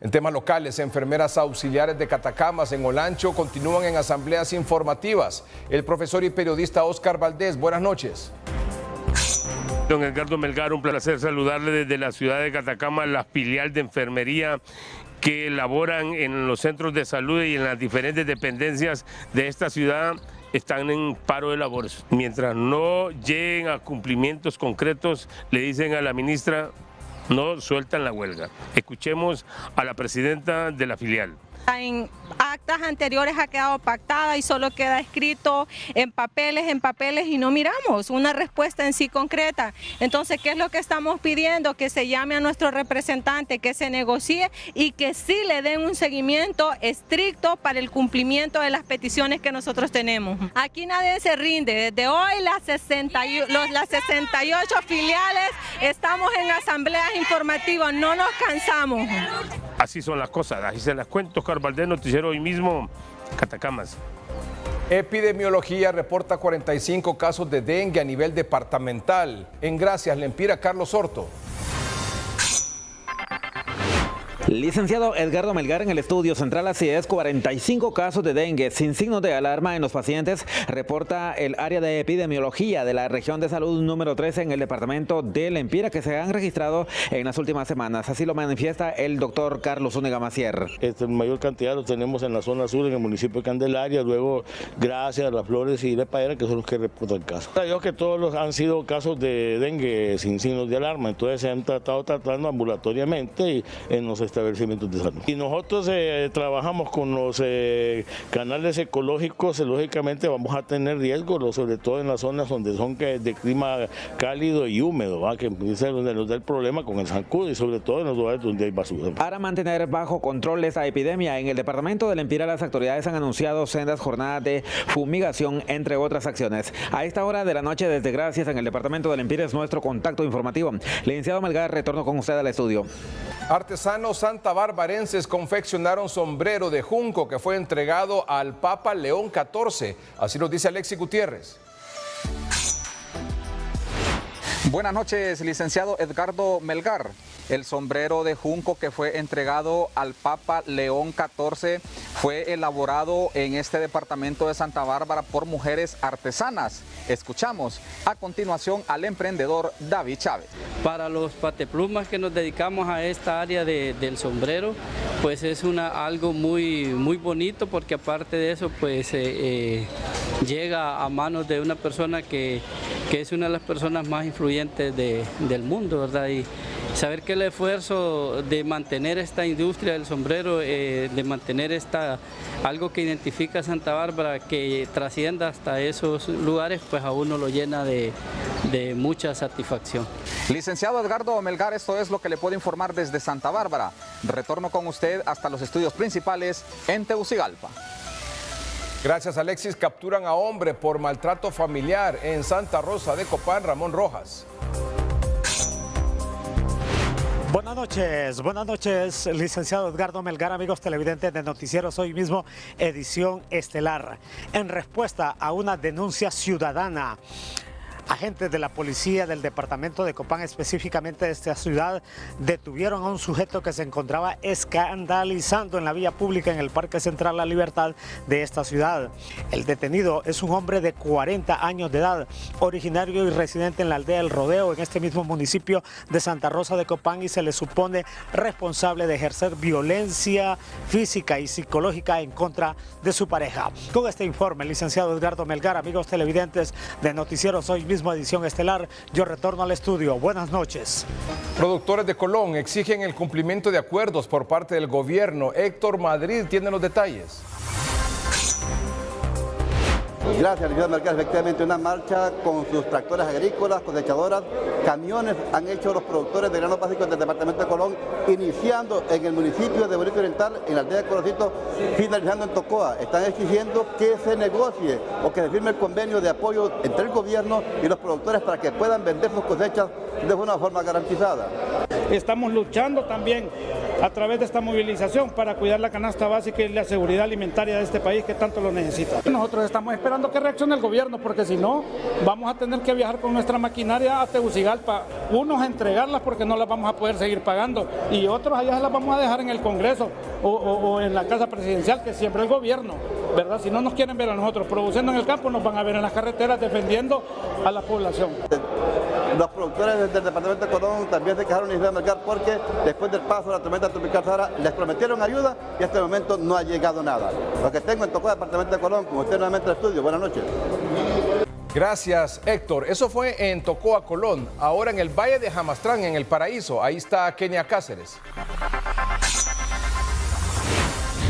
En temas locales, enfermeras auxiliares de Catacamas en Olancho continúan en asambleas informativas. El profesor y periodista Oscar Valdés, buenas noches. Don Edgardo Melgar, un placer saludarle desde la ciudad de Catacamas, la filial de enfermería que laboran en los centros de salud y en las diferentes dependencias de esta ciudad. Están en paro de labores. Mientras no lleguen a cumplimientos concretos, le dicen a la ministra, no sueltan la huelga. Escuchemos a la presidenta de la filial. En actas anteriores ha quedado pactada y solo queda escrito en papeles y no miramos una respuesta en sí concreta. Entonces, ¿qué es lo que estamos pidiendo? Que se llame a nuestro representante, que se negocie y que sí le den un seguimiento estricto para el cumplimiento de las peticiones que nosotros tenemos. Aquí nadie se rinde. Desde hoy las 68 filiales estamos en asambleas informativas, no nos cansamos. Así son las cosas, así se las cuento. Oscar Valdés, noticiero Hoy Mismo, Catacamas. Epidemiología reporta 45 casos de dengue a nivel departamental. En Gracias, Lempira, Carlos Horto. Licenciado Edgardo Melgar, en el estudio central, así es, 45 casos de dengue sin signos de alarma en los pacientes, reporta el área de epidemiología de la región de salud número 13 en el departamento de Lempira, que se han registrado en las últimas semanas. Así lo manifiesta el doctor Carlos Zúñiga Macier. Mayor cantidad lo tenemos en la zona sur, en el municipio de Candelaria, luego Gracias, Las Flores y Lepadera, que son los que reportan casos. Yo que todos han sido casos de dengue sin signos de alarma, entonces se han tratando ambulatoriamente y en los establecimientos de salud. Y nosotros trabajamos con los canales ecológicos, lógicamente vamos a tener riesgo, sobre todo en las zonas donde son de clima cálido y húmedo, que es donde nos da el problema con el zancudo y sobre todo en los lugares donde hay basura. Para mantener bajo control esta epidemia, en el departamento de Lempira las autoridades han anunciado sendas jornadas de fumigación, entre otras acciones. A esta hora de la noche, desde Gracias, en el departamento de Lempira, es nuestro contacto informativo. Licenciado Melgar, retorno con usted al estudio. Artesanos santabarbarenses confeccionaron sombrero de junco que fue entregado al Papa León XIV. Así nos dice Alexis Gutiérrez. Buenas noches, licenciado Edgardo Melgar. El sombrero de junco que fue entregado al Papa León XIV fue elaborado en este departamento de Santa Bárbara por mujeres artesanas. Escuchamos a continuación al emprendedor David Chávez. Para los pateplumas que nos dedicamos a esta área del sombrero, pues es algo muy bonito, porque aparte de eso pues llega a manos de una persona que es una de las personas más influyentes del mundo, ¿verdad? Y saber que el esfuerzo de mantener esta industria del sombrero, de mantener algo que identifica a Santa Bárbara, que trascienda hasta esos lugares, pues a uno lo llena de mucha satisfacción. Licenciado Edgardo Melgar, esto es lo que le puedo informar desde Santa Bárbara. Retorno con usted hasta los estudios principales en Tegucigalpa. Gracias, Alexis. Capturan a hombre por maltrato familiar en Santa Rosa de Copán, Ramón Rojas. Buenas noches, licenciado Edgardo Melgar, amigos televidentes de Noticieros Hoy Mismo, edición estelar. En respuesta a una denuncia ciudadana, agentes de la policía del departamento de Copán, específicamente de esta ciudad, detuvieron a un sujeto que se encontraba escandalizando en la vía pública en el Parque Central La Libertad de esta ciudad. El detenido es un hombre de 40 años de edad, originario y residente en la aldea El Rodeo, en este mismo municipio de Santa Rosa de Copán, y se le supone responsable de ejercer violencia física y psicológica en contra de su pareja. Con este informe, licenciado Edgardo Melgar, amigos televidentes de Noticieros Hoy Mismo, edición estelar, yo retorno al estudio. Buenas noches. Productores de Colón exigen el cumplimiento de acuerdos por parte del gobierno. Héctor Madrid tiene los detalles. Gracias, licenciado Melgar. Efectivamente, una marcha con sus tractores agrícolas, cosechadoras, camiones han hecho los productores de granos básicos del departamento de Colón, iniciando en el municipio de Bonito Oriental, en la aldea de Corocito, finalizando en Tocoa. Están exigiendo que se negocie o que se firme el convenio de apoyo entre el gobierno y los productores para que puedan vender sus cosechas de una forma garantizada. Estamos luchando también a través de esta movilización para cuidar la canasta básica y la seguridad alimentaria de este país que tanto lo necesita. Nosotros estamos esperando que reaccione el gobierno, porque si no, vamos a tener que viajar con nuestra maquinaria a Tegucigalpa, unos a entregarlas porque no las vamos a poder seguir pagando y otros allá las vamos a dejar en el Congreso o en la Casa Presidencial, que siempre el gobierno, ¿verdad? Si no nos quieren ver a nosotros produciendo en el campo, nos van a ver en las carreteras defendiendo a la población. Los productores del departamento de Colón también se quejaron en Isla Melgar porque después del paso de la tormenta tropical Sara les prometieron ayuda y hasta el momento no ha llegado nada. Lo que tengo en Tocó, departamento de Colón, con usted nuevamente al estudio. Buenas noches. Gracias, Héctor. Eso fue en Tocoa, Colón. Ahora en el Valle de Jamastrán, en El Paraíso. Ahí está Kenia Cáceres.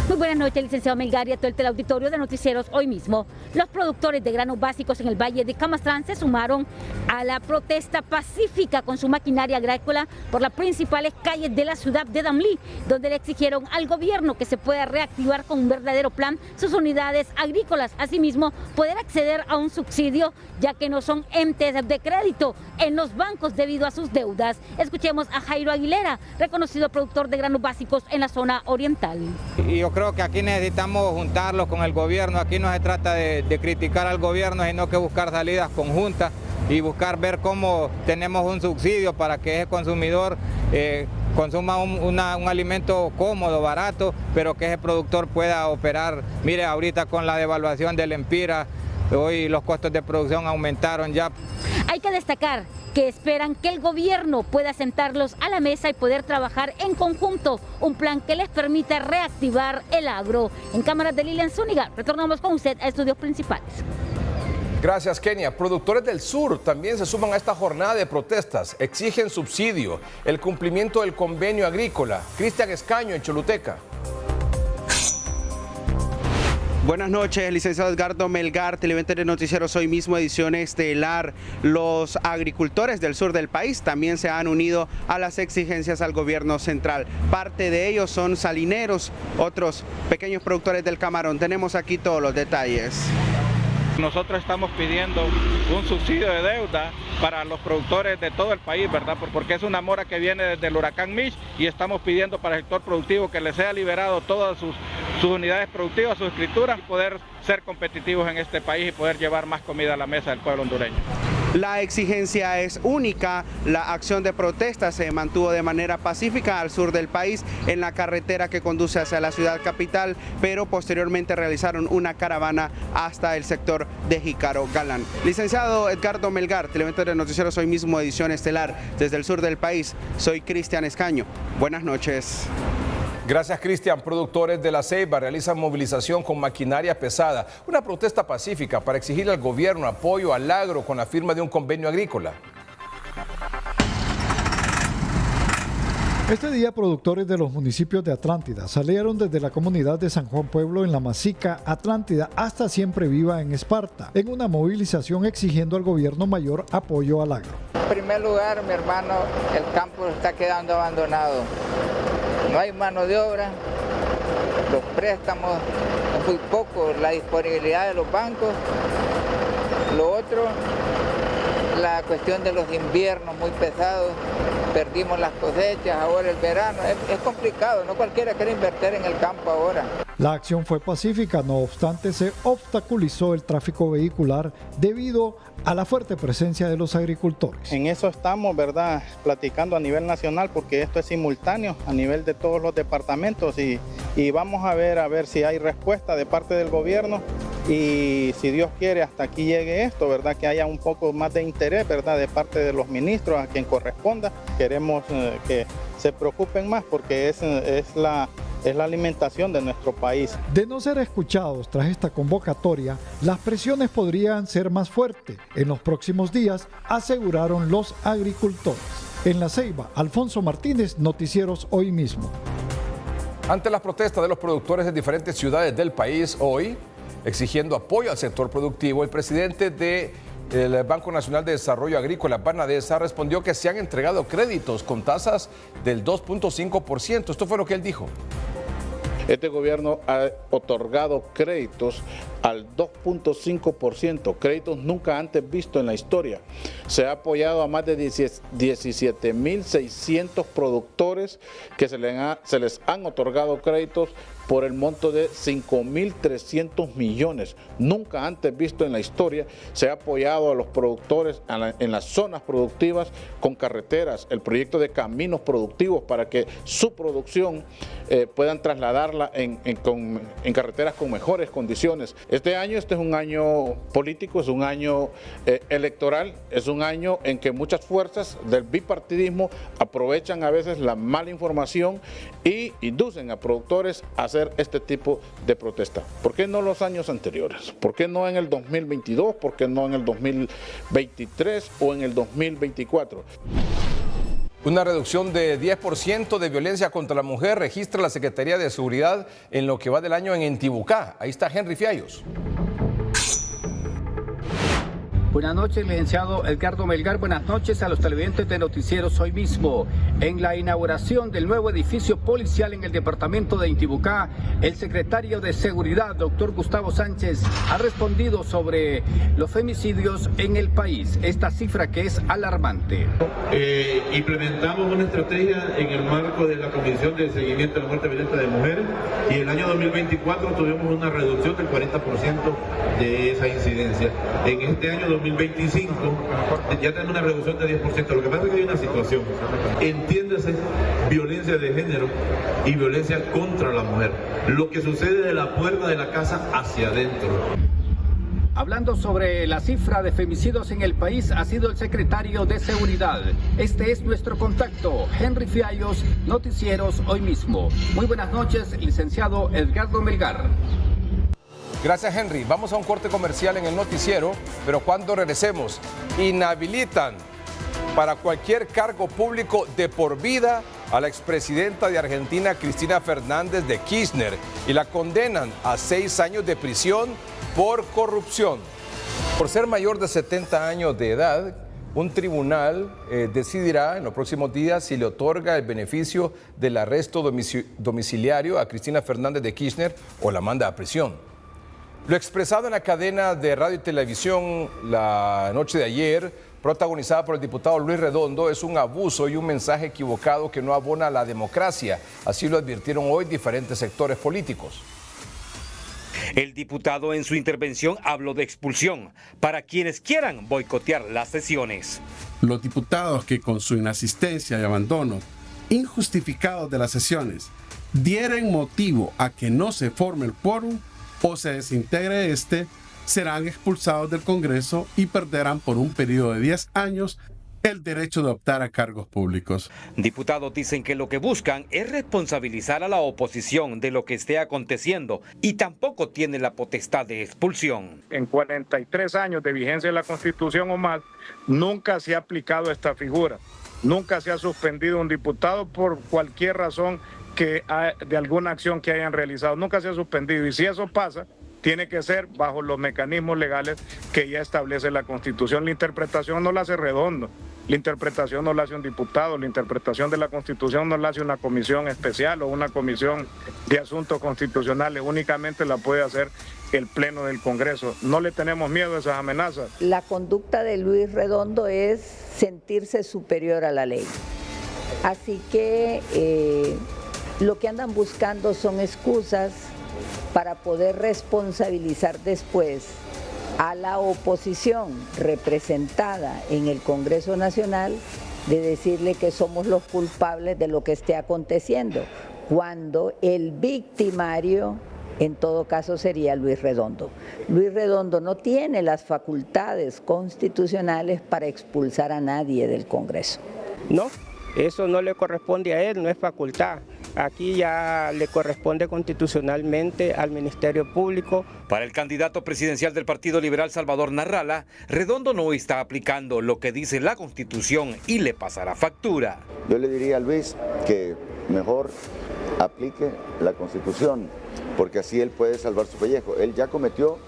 Muy buenas noches, licenciado Melgar y a todo el teleauditorio de Noticieros Hoy Mismo. Los productores de granos básicos en el Valle de Jamastrán se sumaron a la protesta pacífica con su maquinaria agrícola por las principales calles de la ciudad de Damlí, donde le exigieron al gobierno que se pueda reactivar con un verdadero plan sus unidades agrícolas. Asimismo, poder acceder a un subsidio, ya que no son entes de crédito en los bancos debido a sus deudas. Escuchemos a Jairo Aguilera, reconocido productor de granos básicos en la zona oriental. Y yo creo que aquí necesitamos juntarlos con el gobierno. Aquí no se trata de criticar al gobierno, sino que buscar salidas conjuntas y buscar ver cómo tenemos un subsidio para que ese consumidor consuma un alimento cómodo, barato, pero que ese productor pueda operar. Mire, ahorita con la devaluación del empira, hoy los costos de producción aumentaron ya. Hay que destacar que esperan que el gobierno pueda sentarlos a la mesa y poder trabajar en conjunto, un plan que les permita reactivar el agro. En cámaras de Lilian Zúñiga, retornamos con usted a estudios principales. Gracias, Kenia. Productores del sur también se suman a esta jornada de protestas. Exigen subsidio, el cumplimiento del convenio agrícola. Cristian Escaño, en Choluteca. Buenas noches, licenciado Edgardo Melgar, televidente de Noticieros Hoy Mismo, edición estelar. Los agricultores del sur del país también se han unido a las exigencias al gobierno central. Parte de ellos son salineros, otros pequeños productores del camarón. Tenemos aquí todos los detalles. Nosotros estamos pidiendo un subsidio de deuda para los productores de todo el país, ¿verdad? Porque es una mora que viene desde el huracán Mitch y estamos pidiendo para el sector productivo que le sea liberado todas sus unidades productivas, sus escrituras y poder ser competitivos en este país y poder llevar más comida a la mesa del pueblo hondureño. La exigencia es única, la acción de protesta se mantuvo de manera pacífica al sur del país en la carretera que conduce hacia la ciudad capital, pero posteriormente realizaron una caravana hasta el sector de Jícaro Galán. Licenciado Edgardo Melgar, televidente de Noticieros Hoy Mismo, edición estelar desde el sur del país, soy Cristian Escaño. Buenas noches. Gracias, Cristian. Productores de La Ceiba realizan movilización con maquinaria pesada. Una protesta pacífica para exigir al gobierno apoyo al agro con la firma de un convenio agrícola. Este día, productores de los municipios de Atlántida salieron desde la comunidad de San Juan Pueblo en La Masica, Atlántida, hasta Siempre Viva en Esparta, en una movilización exigiendo al gobierno mayor apoyo al agro. En primer lugar, mi hermano, el campo está quedando abandonado. No hay mano de obra, los préstamos, es muy poco, la disponibilidad de los bancos. Lo otro, la cuestión de los inviernos muy pesados, perdimos las cosechas, ahora el verano, es complicado, no cualquiera quiere invertir en el campo ahora. La acción fue pacífica, no obstante se obstaculizó el tráfico vehicular debido a la fuerte presencia de los agricultores. En eso estamos, ¿verdad?, platicando a nivel nacional porque esto es simultáneo a nivel de todos los departamentos y vamos a ver si hay respuesta de parte del gobierno y si Dios quiere hasta aquí llegue esto, ¿verdad?, que haya un poco más de interés, ¿verdad?, de parte de los ministros a quien corresponda. Queremos que se preocupen más porque es la alimentación de nuestro país. De no ser escuchados tras esta convocatoria, las presiones podrían ser más fuertes en los próximos días, aseguraron los agricultores. En La Ceiba, Alfonso Martínez, Noticieros Hoy Mismo. Ante las protestas de los productores de diferentes ciudades del país hoy, exigiendo apoyo al sector productivo, el presidente del Banco Nacional de Desarrollo Agrícola, Banadesa, respondió que se han entregado créditos con tasas del 2.5%. Esto fue lo que él dijo. Este gobierno ha otorgado créditos al 2.5%, créditos nunca antes vistos en la historia. Se ha apoyado a más de 17.600 productores que se les han otorgado créditos por el monto de 5.300 millones. Nunca antes visto en la historia. Se ha apoyado a los productores en las zonas productivas con carreteras, el proyecto de caminos productivos para que su producción puedan trasladarla en carreteras con mejores condiciones. Este es un año político, es un año electoral, es un año en que muchas fuerzas del bipartidismo aprovechan a veces la mala información y inducen a productores a hacer este tipo de protesta. ¿Por qué no los años anteriores? ¿Por qué no en el 2022? ¿Por qué no en el 2023 o en el 2024? Una reducción de 10% de violencia contra la mujer registra la Secretaría de Seguridad en lo que va del año en Intibucá. Ahí está Henry Fiallos. Buenas noches, licenciado Edgardo Melgar. Buenas noches a los televidentes de Noticieros Hoy Mismo. En la inauguración del nuevo edificio policial en el departamento de Intibucá, el secretario de Seguridad, doctor Gustavo Sánchez, ha respondido sobre los femicidios en el país. Esta cifra que es alarmante. Implementamos una estrategia en el marco de la Comisión de Seguimiento de la Muerte Violenta de Mujeres y el año 2024 tuvimos una reducción del 40% de esa incidencia. En este año 2025 ya tenemos una reducción de 10%. Lo que pasa es que hay una situación, entiéndase, violencia de género y violencia contra la mujer, lo que sucede de la puerta de la casa hacia adentro. Hablando sobre la cifra de femicidios en el país, ha sido el secretario de Seguridad. Este es nuestro contacto. Henry Fiallos, Noticieros Hoy Mismo. Muy buenas noches, licenciado Edgardo Melgar. Gracias, Henry. Vamos a un corte comercial en el noticiero, pero cuando regresemos, inhabilitan para cualquier cargo público de por vida a la expresidenta de Argentina, Cristina Fernández de Kirchner, y la condenan a 6 años de prisión por corrupción. Por ser mayor de 70 años de edad, un tribunal decidirá en los próximos días si le otorga el beneficio del arresto domiciliario a Cristina Fernández de Kirchner o la manda a prisión. Lo expresado en la cadena de radio y televisión la noche de ayer, protagonizada por el diputado Luis Redondo, es un abuso y un mensaje equivocado que no abona a la democracia. Así lo advirtieron hoy diferentes sectores políticos. El diputado en su intervención habló de expulsión para quienes quieran boicotear las sesiones. Los diputados que con su inasistencia y abandono injustificado de las sesiones dieren motivo a que no se forme el quórum o se desintegre serán expulsados del Congreso y perderán por un periodo de 10 años el derecho de optar a cargos públicos. Diputados dicen que lo que buscan es responsabilizar a la oposición de lo que esté aconteciendo y tampoco tiene la potestad de expulsión. En 43 años de vigencia de la Constitución o más, nunca se ha aplicado esta figura. Nunca se ha suspendido un diputado por cualquier razón de alguna acción que hayan realizado. Nunca se ha suspendido, y si eso pasa, tiene que ser bajo los mecanismos legales que ya establece la Constitución. La interpretación no la hace Redondo, la interpretación no la hace un diputado, la interpretación de la Constitución no la hace una comisión especial o una comisión de asuntos constitucionales, únicamente la puede hacer el Pleno del Congreso. No le tenemos miedo a esas amenazas. La conducta de Luis Redondo es sentirse superior a la ley. Así que lo que andan buscando son excusas para poder responsabilizar después a la oposición representada en el Congreso Nacional de decirle que somos los culpables de lo que esté aconteciendo, cuando el victimario en todo caso sería Luis Redondo. Luis Redondo no tiene las facultades constitucionales para expulsar a nadie del Congreso. No, eso no le corresponde a él, no es facultad. Aquí ya le corresponde constitucionalmente al Ministerio Público. Para el candidato presidencial del Partido Liberal, Salvador Narrala, Redondo no está aplicando lo que dice la Constitución y le pasará factura. Yo le diría a Luis que mejor aplique la Constitución, porque así él puede salvar su pellejo. Él ya cometió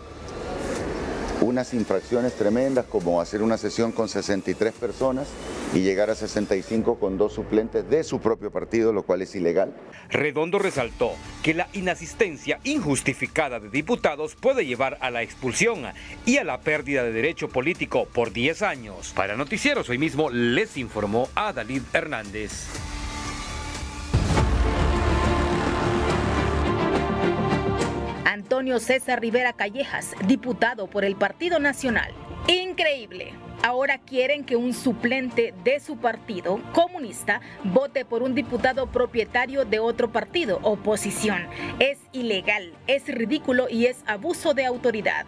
unas infracciones tremendas, como hacer una sesión con 63 personas y llegar a 65 con 2 suplentes de su propio partido, lo cual es ilegal. Redondo resaltó que la inasistencia injustificada de diputados puede llevar a la expulsión y a la pérdida de derecho político por 10 años. Para Noticieros Hoy Mismo les informó Adalid Hernández. Antonio César Rivera Callejas, diputado por el Partido Nacional. Increíble. Ahora quieren que un suplente de su partido comunista vote por un diputado propietario de otro partido, oposición. Es ilegal, es ridículo y es abuso de autoridad.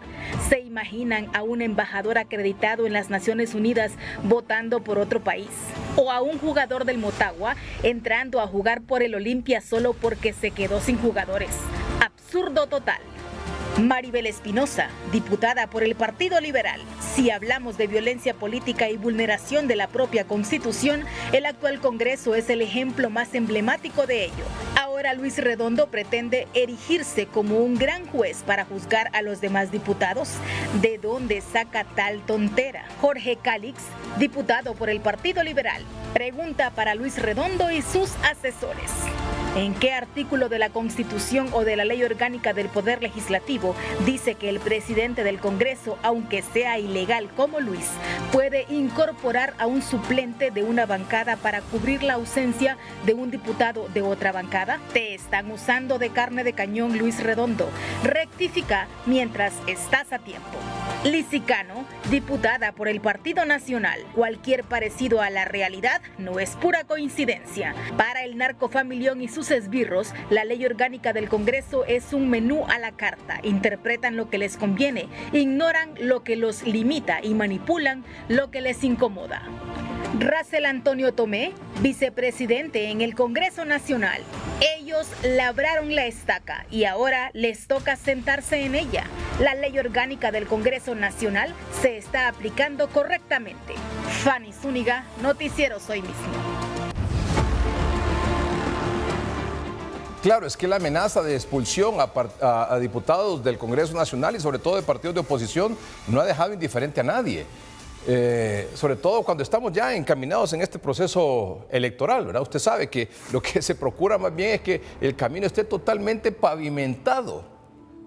¿Se imaginan a un embajador acreditado en las Naciones Unidas votando por otro país? ¿O a un jugador del Motagua entrando a jugar por el Olimpia solo porque se quedó sin jugadores? Absurdo total. Maribel Espinosa, diputada por el Partido Liberal. Si hablamos de violencia política y vulneración de la propia Constitución, el actual Congreso es el ejemplo más emblemático de ello. Ahora Luis Redondo pretende erigirse como un gran juez para juzgar a los demás diputados. ¿De dónde saca tal tontera? Jorge Calix, diputado por el Partido Liberal, pregunta para Luis Redondo y sus asesores. ¿En qué artículo de la Constitución o de la Ley Orgánica del Poder Legislativo dice que el presidente del Congreso, aunque sea ilegal como Luis, puede incorporar a un suplente de una bancada para cubrir la ausencia de un diputado de otra bancada? Te están usando de carne de cañón, Luis Redondo. Rectifica mientras estás a tiempo. Lizzy Cano, diputada por el Partido Nacional. Cualquier parecido a la realidad no es pura coincidencia. Para el narcofamilión y sus esbirros, la ley orgánica del Congreso es un menú a la carta. Interpretan lo que les conviene, ignoran lo que los limita y manipulan lo que les incomoda. Racel Antonio Tomé, vicepresidente en el Congreso Nacional. Ellos labraron la estaca y ahora les toca sentarse en ella. La ley orgánica del Congreso Nacional se está aplicando correctamente. Fanny Zúñiga, Noticieros Hoy Mismo. Claro, es que la amenaza de expulsión a diputados del Congreso Nacional y sobre todo de partidos de oposición no ha dejado indiferente a nadie. Sobre todo cuando estamos ya encaminados en este proceso electoral, ¿verdad? Usted sabe que lo que se procura más bien es que el camino esté totalmente pavimentado,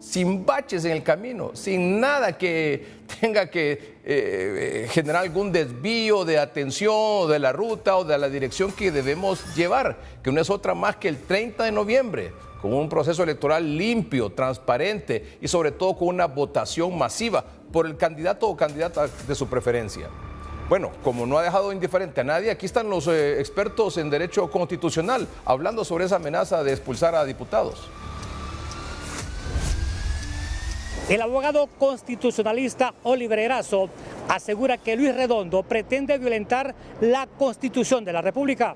sin baches en el camino, sin nada que tenga que generar algún desvío de atención de la ruta o de la dirección que debemos llevar, que no es otra más que el 30 de noviembre, con un proceso electoral limpio, transparente y sobre todo con una votación masiva por el candidato o candidata de su preferencia. Bueno, como no ha dejado indiferente a nadie, aquí están los expertos en derecho constitucional hablando sobre esa amenaza de expulsar a diputados. El abogado constitucionalista Oliver Erazo asegura que Luis Redondo pretende violentar la Constitución de la República.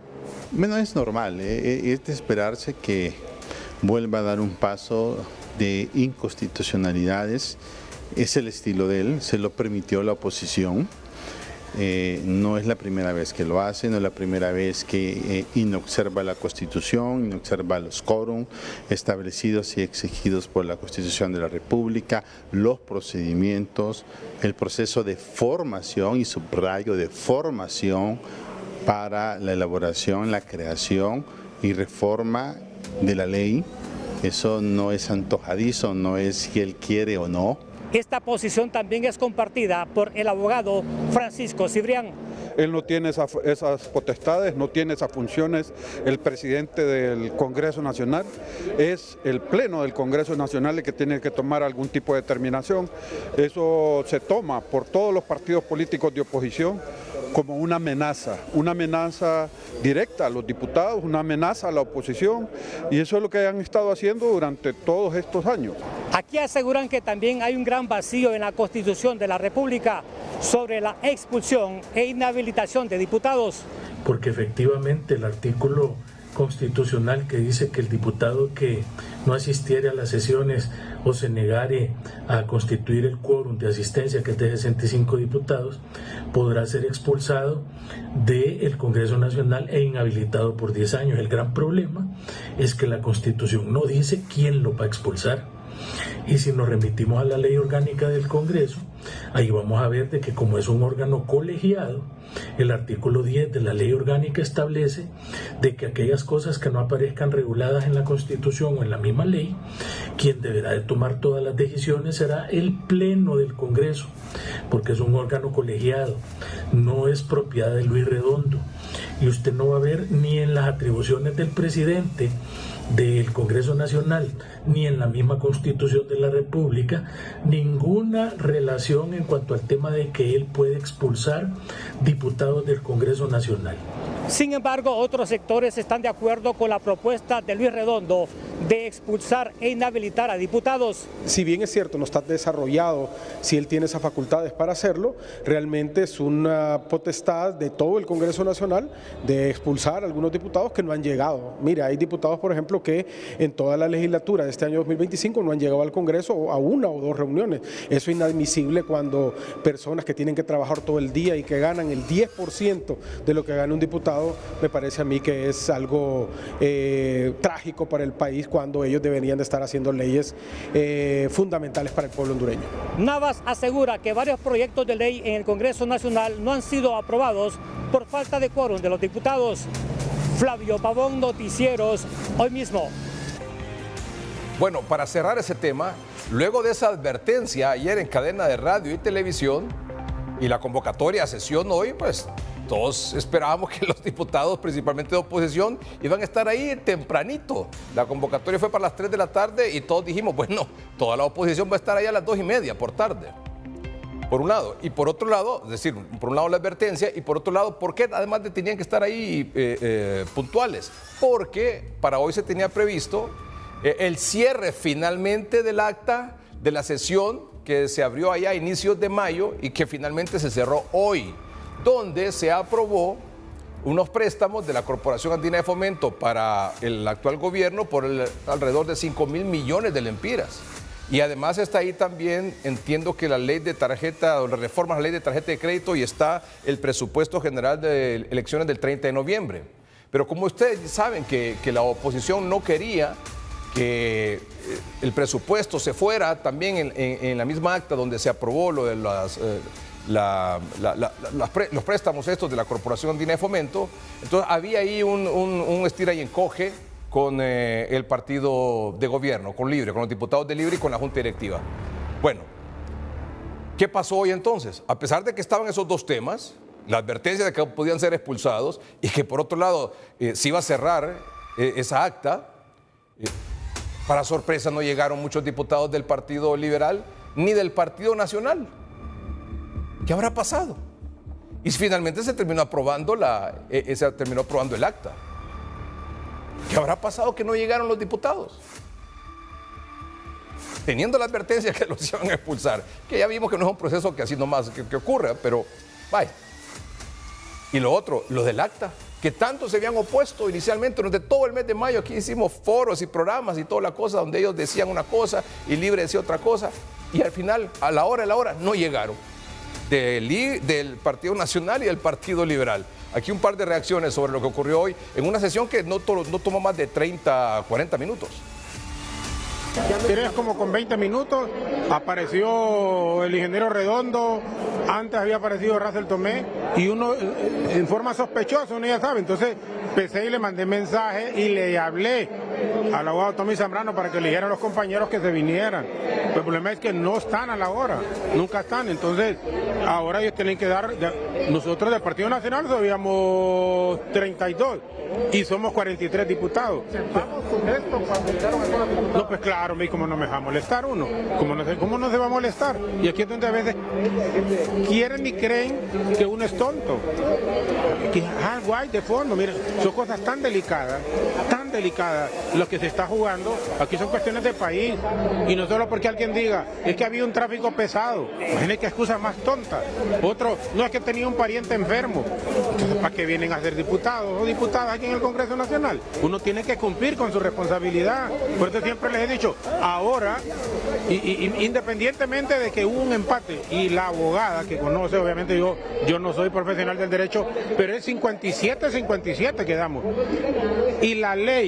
Bueno, es normal, es de esperarse que vuelva a dar un paso de inconstitucionalidades. Es el estilo de él, se lo permitió la oposición. No es la primera vez que lo hace, no es la primera vez que inobserva la Constitución, inobserva los quórum establecidos y exigidos por la Constitución de la República, los procedimientos, el proceso de formación, y subrayo de formación, para la elaboración, la creación y reforma de la ley. Eso no es antojadizo, no es si él quiere o no. Esta posición también es compartida por el abogado Francisco Cibrián. Él no tiene esas potestades, no tiene esas funciones. El presidente del Congreso Nacional es el pleno del Congreso Nacional el que tiene que tomar algún tipo de determinación. Eso se toma por todos los partidos políticos de oposición como una amenaza directa a los diputados, una amenaza a la oposición, y eso es lo que han estado haciendo durante todos estos años. Aquí aseguran que también hay un gran vacío en la Constitución de la República sobre la expulsión e inhabilitación de diputados. Porque efectivamente el artículo constitucional que dice que el diputado que no asistiere a las sesiones o se negare a constituir el quórum de asistencia, que es de 65 diputados, podrá ser expulsado del Congreso Nacional e inhabilitado por 10 años. El gran problema es que la Constitución no dice quién lo va a expulsar. Y si nos remitimos a la ley orgánica del Congreso, ahí vamos a ver de que como es un órgano colegiado, el artículo 10 de la ley orgánica establece de que aquellas cosas que no aparezcan reguladas en la Constitución o en la misma ley, quien deberá de tomar todas las decisiones será el Pleno del Congreso, porque es un órgano colegiado, no es propiedad de Luis Redondo. Y usted no va a ver ni en las atribuciones del presidente del Congreso Nacional, ni en la misma Constitución de la República, ninguna relación en cuanto al tema de que él puede expulsar diputados del Congreso Nacional. Sin embargo, otros sectores están de acuerdo con la propuesta de Luis Redondo de expulsar e inhabilitar a diputados. Si bien es cierto, no está desarrollado si él tiene esas facultades para hacerlo, realmente es una potestad de todo el Congreso Nacional de expulsar a algunos diputados que no han llegado. Mira, hay diputados, por ejemplo, que en toda la legislatura de este año 2025 no han llegado al Congreso a una o dos reuniones. Eso es inadmisible cuando personas que tienen que trabajar todo el día y que ganan el 10% de lo que gana un diputado, me parece a mí que es algo trágico para el país, cuando ellos deberían de estar haciendo leyes fundamentales para el pueblo hondureño. Navas asegura que varios proyectos de ley en el Congreso Nacional no han sido aprobados por falta de quórum de los diputados. Flavio Pavón, Noticieros, Hoy Mismo. Bueno, para cerrar ese tema, luego de esa advertencia ayer en cadena de radio y televisión y la convocatoria a sesión hoy, pues todos esperábamos que los diputados, principalmente de oposición, iban a estar ahí tempranito. La convocatoria fue para las 3 de la tarde y todos dijimos, bueno, toda la oposición va a estar ahí a las 2:30 por tarde. Por un lado. Y por otro lado, es decir, por un lado la advertencia y por otro lado, ¿por qué además tenían que estar ahí puntuales? Porque para hoy se tenía previsto el cierre finalmente del acta de la sesión que se abrió allá a inicios de mayo y que finalmente se cerró hoy, donde se aprobó unos préstamos de la Corporación Andina de Fomento para el actual gobierno por alrededor de 5.000 millones de lempiras. Y además está ahí también, entiendo que la ley de tarjeta, o la reforma a la ley de tarjeta de crédito, y está el presupuesto general de elecciones del 30 de noviembre. Pero como ustedes saben que la oposición no quería que el presupuesto se fuera también en la misma acta donde se aprobó lo de los préstamos estos de la Corporación Andina de Fomento, entonces había ahí un estira y encoge con el partido de gobierno, con Libre, con los diputados de Libre y con la Junta Directiva. Bueno, ¿qué pasó hoy entonces? A pesar de que estaban esos dos temas, la advertencia de que podían ser expulsados y que por otro lado se iba a cerrar esa acta, para sorpresa no llegaron muchos diputados del Partido Liberal ni del Partido Nacional. ¿Qué habrá pasado? Y finalmente se terminó aprobando el acta. ¿Qué habrá pasado que no llegaron los diputados? Teniendo la advertencia que los iban a expulsar, que ya vimos que no es un proceso que así nomás que ocurra, pero vaya. Y lo otro, lo del acta, que tanto se habían opuesto inicialmente durante todo el mes de mayo. Aquí hicimos foros y programas y toda la cosa donde ellos decían una cosa y Libre decía otra cosa, y al final, a la hora, no llegaron del Partido Nacional y del Partido Liberal. Aquí un par de reacciones sobre lo que ocurrió hoy en una sesión que no tomó más de 30, 40 minutos. Tienes como con 20 minutos, apareció el ingeniero Redondo, antes había aparecido Russell Tomé, y uno en forma sospechosa, uno ya sabe, entonces empecé y le mandé mensaje y le hablé al abogado Tommy Zambrano para que le dijeran a los compañeros que se vinieran. El problema es que no están a la hora, nunca están, entonces ahora ellos tienen que dar, nosotros del Partido Nacional sabíamos 32 y somos 43 diputados. No, pues claro, ¿cómo no me va a molestar uno? ¿Cómo no se va a molestar? Y aquí es donde a veces quieren y creen que uno es tonto. Que algo hay de fondo, miren, son cosas tan delicadas, lo que se está jugando. Aquí son cuestiones de país, y no solo porque alguien diga, es que había un tráfico pesado. Imagínense qué excusa más tonta. Otro, no es que tenía un pariente enfermo. Entonces, ¿para qué vienen a ser diputados o diputadas aquí en el Congreso Nacional? Uno tiene que cumplir con su responsabilidad. Por eso siempre les he dicho, ahora, independientemente de que hubo un empate, y la abogada que conoce, obviamente yo no soy profesional del derecho, pero es 57-57 quedamos. Y la ley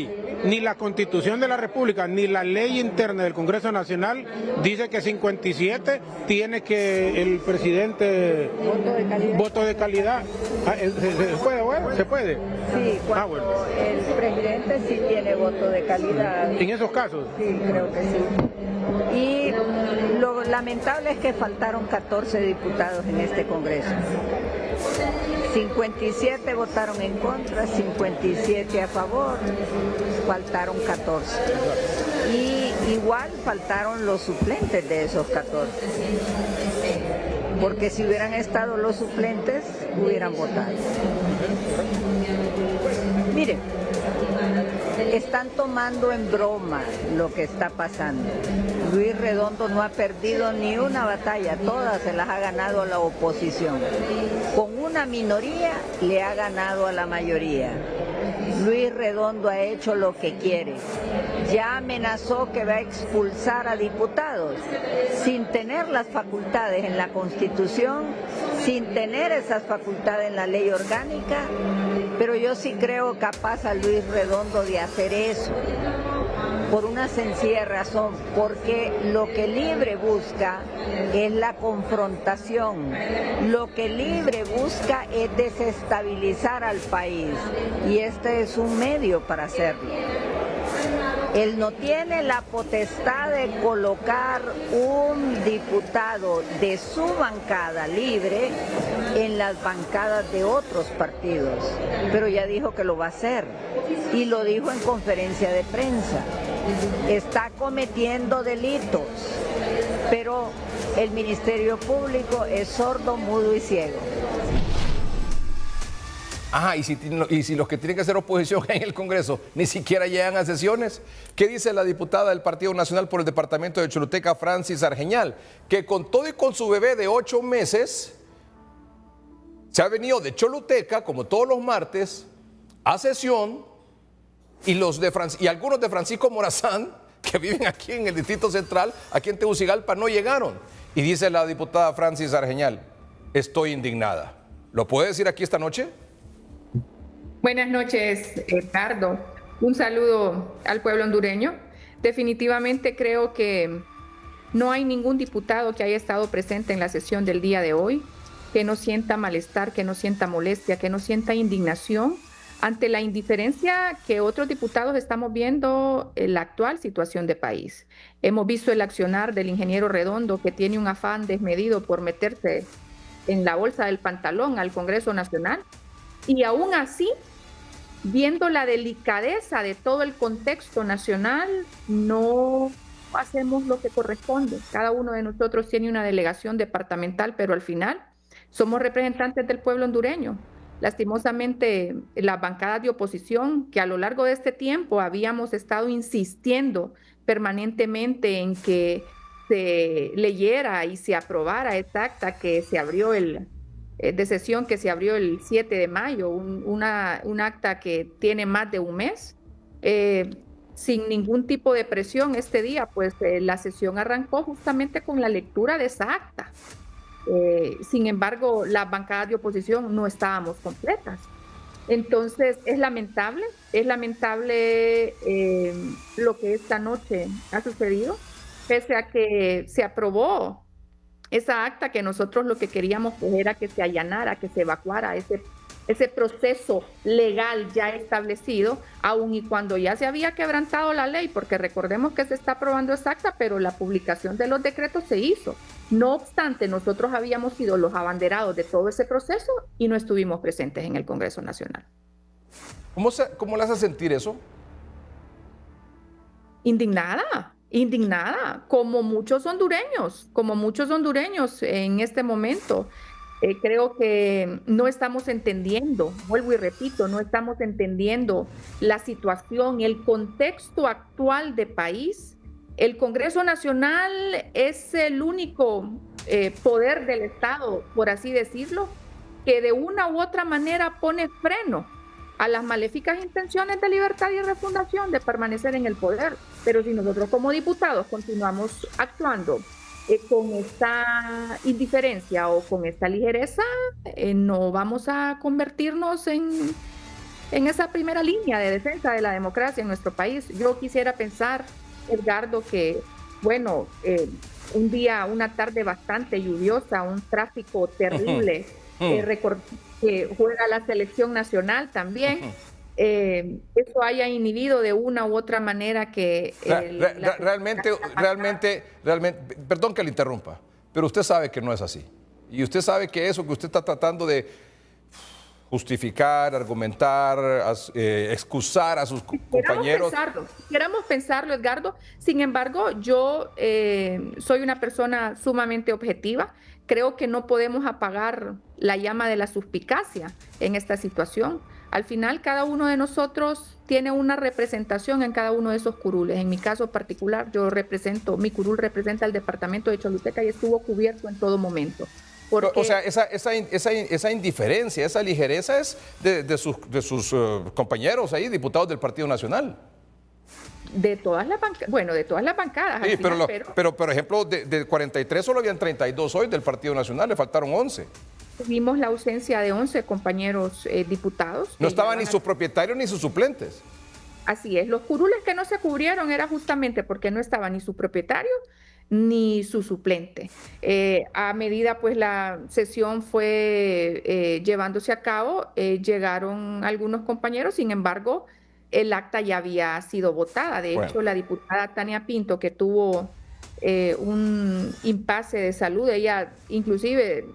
ni la Constitución de la República, ni la ley interna del Congreso Nacional dice que 57 tiene que el presidente voto de calidad. ¿Se puede, bueno? ¿Se puede? Sí, cuando el presidente sí tiene voto de calidad. ¿En esos casos? Sí, creo que sí. Y lo lamentable es que faltaron 14 diputados en este Congreso. 57 votaron en contra, 57 a favor, faltaron 14. Y igual faltaron los suplentes de esos 14. Porque si hubieran estado los suplentes, hubieran votado. Miren, están tomando en broma lo que está pasando. Luis Redondo no ha perdido ni una batalla, todas se las ha ganado a la oposición. Con una minoría le ha ganado a la mayoría. Luis Redondo ha hecho lo que quiere. Ya amenazó que va a expulsar a diputados sin tener las facultades en la Constitución, sin tener esas facultades en la ley orgánica, pero yo sí creo capaz a Luis Redondo de hacer eso, por una sencilla razón, porque lo que Libre busca es la confrontación, lo que Libre busca es desestabilizar al país, y este es un medio para hacerlo. Él no tiene la potestad de colocar un diputado de su bancada Libre en las bancadas de otros partidos, pero ya dijo que lo va a hacer y lo dijo en conferencia de prensa. Está cometiendo delitos, pero el Ministerio Público es sordo, mudo y ciego. Ajá, y si los que tienen que hacer oposición en el Congreso ni siquiera llegan a sesiones. ¿Qué dice la diputada del Partido Nacional por el departamento de Choluteca, Francis Argeñal? Que con todo y con su bebé de 8 meses, se ha venido de Choluteca, como todos los martes, a sesión, y algunos de Francisco Morazán, que viven aquí en el Distrito Central, aquí en Tegucigalpa, no llegaron. Y dice la diputada Francis Argeñal, estoy indignada. ¿Lo puede decir aquí esta noche? Buenas noches, Ricardo. Un saludo al pueblo hondureño. Definitivamente creo que no hay ningún diputado que haya estado presente en la sesión del día de hoy que no sienta malestar, que no sienta molestia, que no sienta indignación ante la indiferencia que otros diputados estamos viendo en la actual situación de país. Hemos visto el accionar del ingeniero Redondo, que tiene un afán desmedido por meterse en la bolsa del pantalón al Congreso Nacional, y aún así, viendo la delicadeza de todo el contexto nacional, no hacemos lo que corresponde. Cada uno de nosotros tiene una delegación departamental, pero al final somos representantes del pueblo hondureño. Lastimosamente, las bancadas de oposición, que a lo largo de este tiempo habíamos estado insistiendo permanentemente en que se leyera y se aprobara esta acta que se abrió de sesión que se abrió el 7 de mayo, un acta que tiene más de un mes, sin ningún tipo de presión este día, pues la sesión arrancó justamente con la lectura de esa acta. Sin embargo, las bancadas de oposición no estábamos completas. Entonces, es lamentable lo que esta noche ha sucedido, pese a que se aprobó esa acta, que nosotros lo que queríamos era que se allanara, que se evacuara ese proceso legal ya establecido, aun y cuando ya se había quebrantado la ley, porque recordemos que se está aprobando esa acta, pero la publicación de los decretos se hizo. No obstante, nosotros habíamos sido los abanderados de todo ese proceso y no estuvimos presentes en el Congreso Nacional. ¿Cómo le hace sentir eso? Indignada, como muchos hondureños en este momento. Creo que no estamos entendiendo, vuelvo y repito, no estamos entendiendo la situación, el contexto actual de país. El Congreso Nacional es el único poder del Estado, por así decirlo, que de una u otra manera pone freno a las maléficas intenciones de Libertad y Refundación de permanecer en el poder. Pero si nosotros como diputados continuamos actuando con esta indiferencia o con esta ligereza, no vamos a convertirnos en en esa primera línea de defensa de la democracia en nuestro país. Yo quisiera pensar, Edgardo, que, bueno, un día, una tarde bastante lluviosa, un tráfico terrible, que juega la selección nacional también, eso haya inhibido de una u otra manera que... realmente, perdón que le interrumpa, pero usted sabe que no es así. Y usted sabe que eso que usted está tratando de justificar, argumentar, excusar a sus compañeros... Queramos pensarlo, Edgardo. Sin embargo, yo soy una persona sumamente objetiva. Creo que no podemos apagar la llama de la suspicacia en esta situación. Al final, cada uno de nosotros tiene una representación en cada uno de esos curules. En mi caso particular, mi curul representa el departamento de Choluteca y estuvo cubierto en todo momento. Porque... O sea, esa indiferencia, esa ligereza es de sus compañeros ahí, diputados del Partido Nacional. De todas las bancadas, bueno, de todas las bancadas. Sí, pero por ejemplo, de 43 solo habían 32 hoy del Partido Nacional, le faltaron 11. Tuvimos la ausencia de 11 compañeros diputados. No estaban ni sus propietarios ni sus suplentes. Así es, los curules que no se cubrieron era justamente porque no estaba ni su propietario ni su suplente. A medida pues la sesión fue llevándose a cabo, llegaron algunos compañeros, sin embargo, el acta ya había sido votada. De hecho, la diputada Tania Pinto, que tuvo un impasse de salud, ella inclusive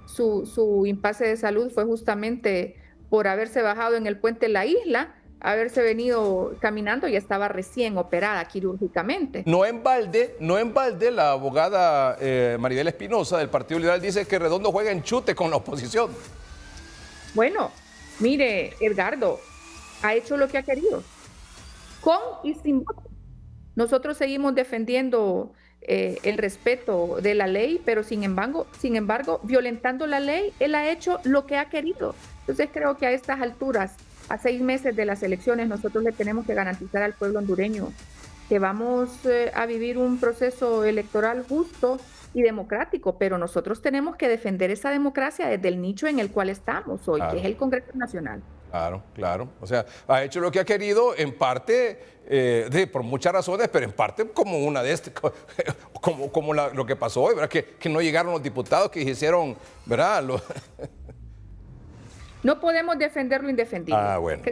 su impasse de salud fue justamente por haberse bajado en el puente La Isla, haberse venido caminando, y estaba recién operada quirúrgicamente. No en balde, la abogada Maribel Espinosa del Partido Liberal dice que Redondo juega en chute con la oposición. Bueno, mire, Edgardo, ha hecho lo que ha querido, con y sin voto. Nosotros seguimos defendiendo el respeto de la ley, pero sin embargo, violentando la ley, él ha hecho lo que ha querido. Entonces creo que a estas alturas, a 6 meses de las elecciones, nosotros le tenemos que garantizar al pueblo hondureño que vamos a vivir un proceso electoral justo y democrático, pero nosotros tenemos que defender esa democracia desde el nicho en el cual estamos hoy, que es el Congreso Nacional. Claro. O sea, ha hecho lo que ha querido, en parte, por muchas razones, pero en parte como una de como lo que pasó hoy, ¿verdad? Que no llegaron los diputados que hicieron, ¿verdad? No podemos defender lo indefendible. Bueno.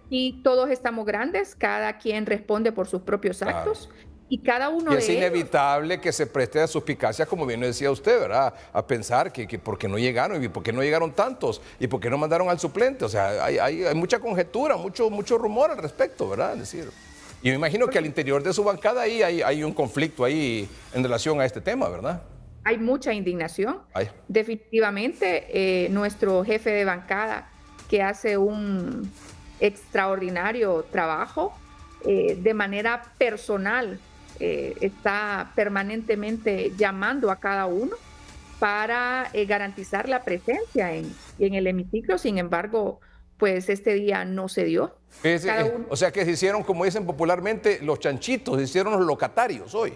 Y todos estamos grandes, cada quien responde por sus propios actos. Y cada uno de ellos... Es inevitable que se preste a suspicacia, como bien lo decía usted, ¿verdad? A pensar que por qué no llegaron, y por qué no llegaron tantos, y por qué no mandaron al suplente. O sea, hay mucha conjetura, mucho rumor al respecto, ¿verdad? Es decir, y me imagino que al interior de su bancada ahí hay un conflicto ahí en relación a este tema, ¿verdad? Hay mucha indignación. Definitivamente, nuestro jefe de bancada, que hace un extraordinario trabajo, de manera personal, está permanentemente llamando a cada uno para garantizar la presencia en el hemiciclo. Sin embargo, pues este día no se dio. O sea que se hicieron, como dicen popularmente, los chanchitos, se hicieron los locatarios hoy.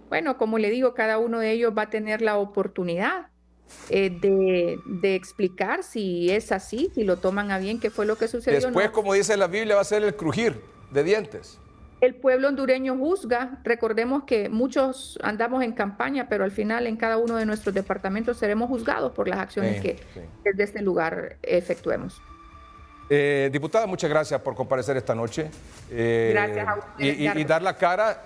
Bueno, como le digo, cada uno de ellos va a tener la oportunidad de explicar si es así, si lo toman a bien, qué fue lo que sucedió. Después, como dice la Biblia, va a ser el crujir de dientes. El pueblo hondureño juzga. Recordemos que muchos andamos en campaña, pero al final en cada uno de nuestros departamentos seremos juzgados por las acciones que desde este lugar efectuemos. Diputada, muchas gracias por comparecer esta noche. Gracias a usted, y dar la cara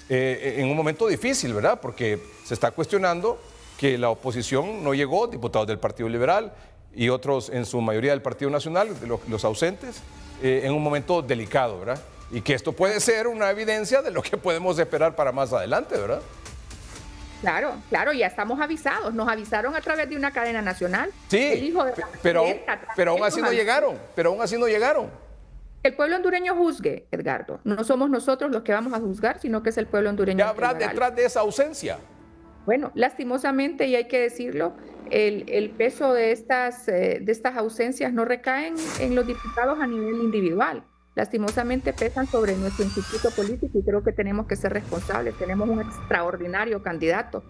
en un momento difícil, ¿verdad? Porque se está cuestionando que la oposición no llegó, diputados del Partido Liberal y otros en su mayoría del Partido Nacional, los ausentes, en un momento delicado, ¿verdad? Y que esto puede ser una evidencia de lo que podemos esperar para más adelante, ¿verdad? Claro, ya estamos avisados. Nos avisaron a través de una cadena nacional. Sí, pero aún así no llegaron. El pueblo hondureño juzgue, Edgardo. No somos nosotros los que vamos a juzgar, sino que es el pueblo hondureño. ¿Qué habrá detrás de esa ausencia? Bueno, lastimosamente, y hay que decirlo, el peso de estas ausencias no recaen en los diputados a nivel individual. Lastimosamente pesan sobre nuestro instituto político y creo que tenemos que ser responsables. Tenemos un extraordinario candidato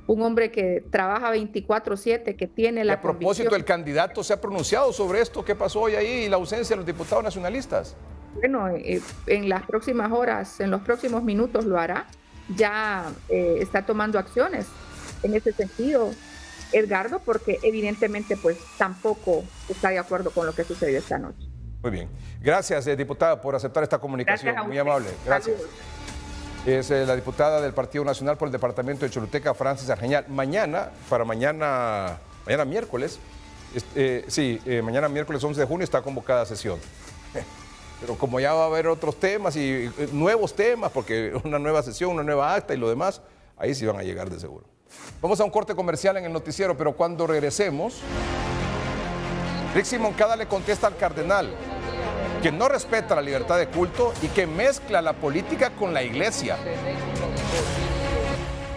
un hombre que trabaja 24/7, que tiene la convicción. A propósito, ¿el candidato se ha pronunciado sobre esto? ¿Qué pasó hoy ahí y la ausencia de los diputados nacionalistas? Bueno, en las próximas horas, en los próximos minutos lo hará. Ya está tomando acciones en ese sentido, Edgardo, porque evidentemente pues tampoco está de acuerdo con lo que sucedió esta noche. Muy bien. Gracias, diputada, por aceptar esta comunicación. Muy amable. Gracias. Saludos. Es la diputada del Partido Nacional por el departamento de Choluteca, Francis Argeñal. Mañana miércoles, mañana miércoles 11 de junio está convocada sesión. Pero como ya va a haber otros temas y nuevos temas, porque una nueva sesión, una nueva acta y lo demás, ahí sí van a llegar de seguro. Vamos a un corte comercial en el noticiero, pero cuando regresemos, Rixi Moncada le contesta al cardenal que no respeta la libertad de culto y que mezcla la política con la iglesia.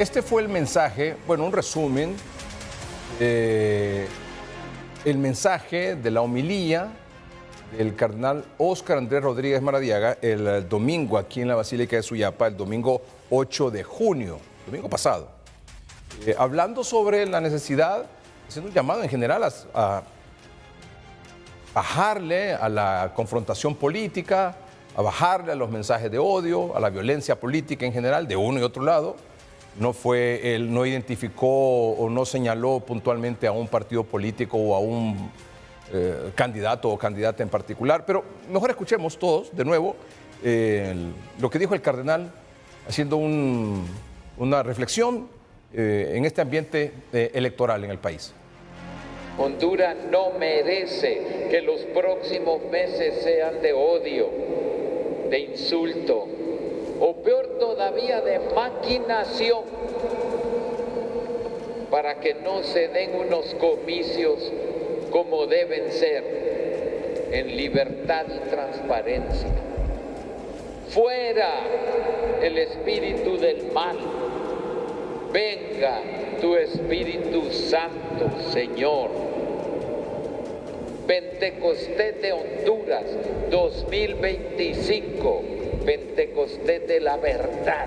Este fue el mensaje, bueno, un resumen, el mensaje de la homilía del cardenal Óscar Andrés Rodríguez Maradiaga el domingo aquí en la Basílica de Suyapa, el domingo 8 de junio, domingo pasado, hablando sobre la necesidad, haciendo un llamado en general a bajarle a la confrontación política, a bajarle a los mensajes de odio, a la violencia política en general, de uno y otro lado. Él no identificó o no señaló puntualmente a un partido político o a un candidato o candidata en particular, pero mejor escuchemos todos de nuevo lo que dijo el cardenal, haciendo una reflexión en este ambiente electoral en el país. Honduras no merece que los próximos meses sean de odio, de insulto, o peor todavía de maquinación, para que no se den unos comicios como deben ser, en libertad y transparencia. Fuera el espíritu del mal, venga tu Espíritu Santo, Señor. Pentecostés de Honduras 2025, Pentecostés de la verdad,